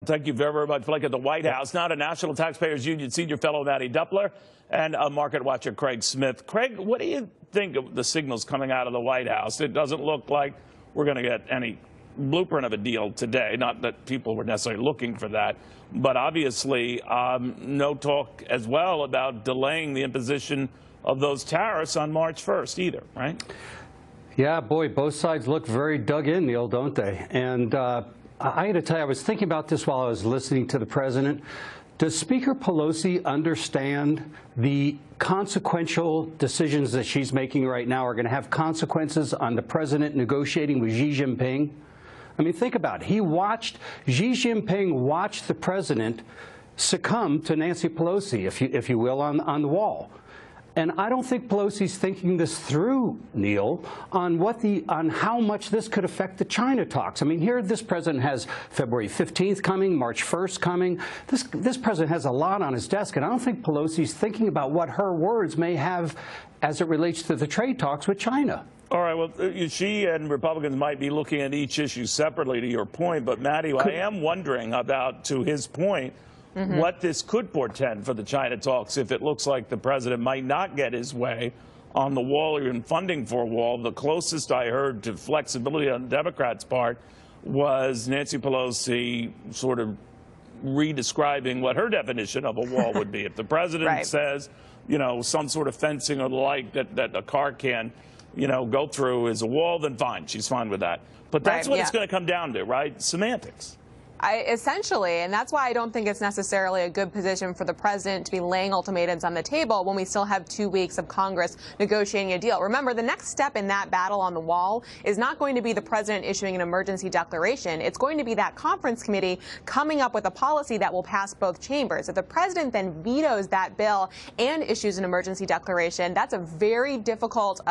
Thank you very, very much. Like at the White House, not a National Taxpayers Union senior fellow, Maddie Duppler, and a market watcher, Craig Smith. Craig, what do you think of the signals coming out of the White House? It doesn't look like we're going to get any blueprint of a deal today. Not that people were necessarily looking for that, but obviously no talk as well about delaying the imposition of those tariffs on March 1st either, right? Yeah, boy, both sides look very dug in, Neil, don't they? And I got to tell you, I was thinking about this while I was listening to the president. Does Speaker Pelosi understand the consequential decisions that she's making right now are going to have consequences on the president negotiating with Xi Jinping? I mean, think about it. Xi Jinping watched the president succumb to Nancy Pelosi, if you will, on the wall. And I don't think Pelosi's thinking this through, Neil, on how much this could affect the China talks. I mean, here this president has February 15th coming, March 1st coming. This president has a lot on his desk, and I don't think Pelosi's thinking about what her words may have as it relates to the trade talks with China. All right, well, she and Republicans might be looking at each issue separately, to your point. But, Maddie, I am wondering about, to his point, what this could portend for the China talks if it looks like the president might not get his way on the wall or in funding for a wall. The closest I heard to flexibility on the Democrats' part was Nancy Pelosi sort of redescribing what her definition of a wall would be. If the president says, you know, some sort of fencing or the like that a car can, you know, go through is a wall, then fine. She's fine with that. But that's what it's going to come down to, right? Semantics. Essentially, and that's why I don't think it's necessarily a good position for the president to be laying ultimatums on the table when we still have 2 weeks of Congress negotiating a deal. Remember, the next step in that battle on the wall is not going to be the president issuing an emergency declaration. It's going to be that conference committee coming up with a policy that will pass both chambers. If the president then vetoes that bill and issues an emergency declaration, that's a very difficult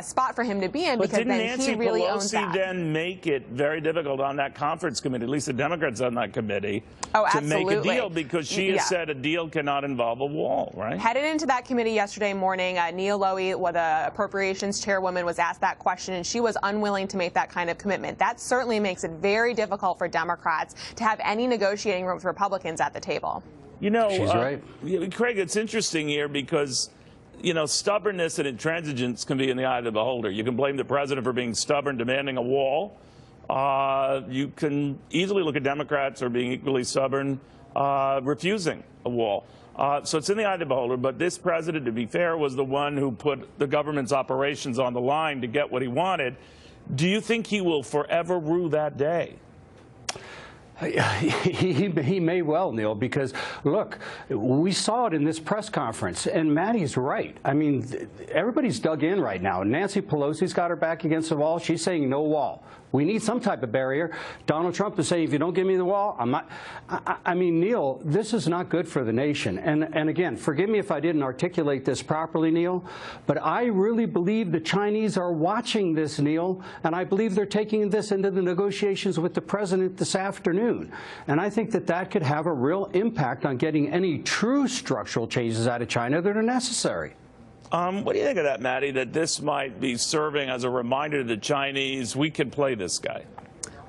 spot for him to be in, because then he really owns that. Didn't Nancy Pelosi then make it very difficult on that conference committee, at least the Democrats on that committee, to make a deal, because she has said a deal cannot involve a wall, right? Headed into that committee yesterday morning, Neil Lowy, the appropriations chairwoman, was asked that question, and she was unwilling to make that kind of commitment. That certainly makes it very difficult for Democrats to have any negotiating room with Republicans at the table. You know, she's right. Craig, it's interesting here because, you know, stubbornness and intransigence can be in the eye of the beholder. You can blame the president for being stubborn, demanding a wall. You can easily look at Democrats or being equally stubborn, refusing a wall. So it's in the eye of the beholder. But this president, to be fair, was the one who put the government's operations on the line to get what he wanted. Do you think he will forever rue that day? He may well, Neil, because, look, we saw it in this press conference, and Maddie's right. I mean, everybody's dug in right now. Nancy Pelosi's got her back against the wall. She's saying no wall. We need some type of barrier. Donald Trump is saying, if you don't give me the wall, I'm not. I mean, Neil, this is not good for the nation. And again, forgive me if I didn't articulate this properly, Neil, but I really believe the Chinese are watching this, Neil, and I believe they're taking this into the negotiations with the president this afternoon. And I think that that could have a real impact on getting any true structural changes out of China that are necessary. What do you think of that, Maddie, that this might be serving as a reminder to the Chinese, we can play this guy?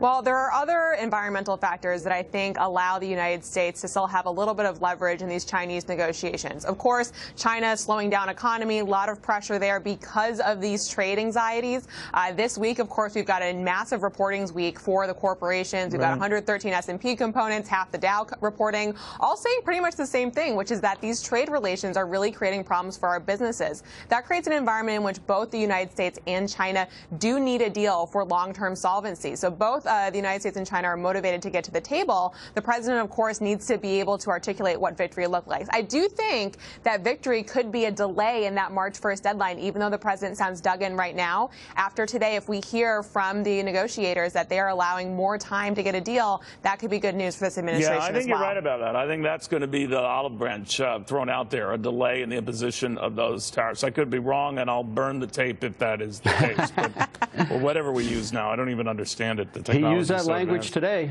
Well, there are other environmental factors that I think allow the United States to still have a little bit of leverage in these Chinese negotiations. Of course, China slowing down economy, a lot of pressure there because of these trade anxieties. This week, of course, we've got a massive reportings week for the corporations. We've got 113 S&P components, half the Dow reporting, all saying pretty much the same thing, which is that these trade relations are really creating problems for our businesses. That creates an environment in which both the United States and China do need a deal for long-term solvency. So both the United States and China are motivated to get to the table. The president, of course, needs to be able to articulate what victory looks like. I do think that victory could be a delay in that March 1st deadline, even though the president sounds dug in right now. After today, if we hear from the negotiators that they are allowing more time to get a deal, that could be good news for this administration. Yeah, I think you're right about that. I think that's going to be the olive branch thrown out there, a delay in the imposition of those tariffs. I could be wrong, and I'll burn the tape if that is the case. But, or whatever we use now, I don't even understand it. He used that language today.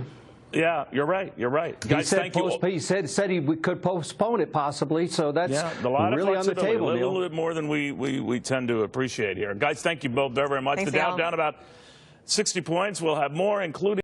Yeah, you're right. You're right. Guys, thank you. He said he could postpone it possibly, so that's really on the table. A little bit more than we tend to appreciate here. Guys, thank you both very, very much. Thanks, the Dow down about 60 points. We'll have more, including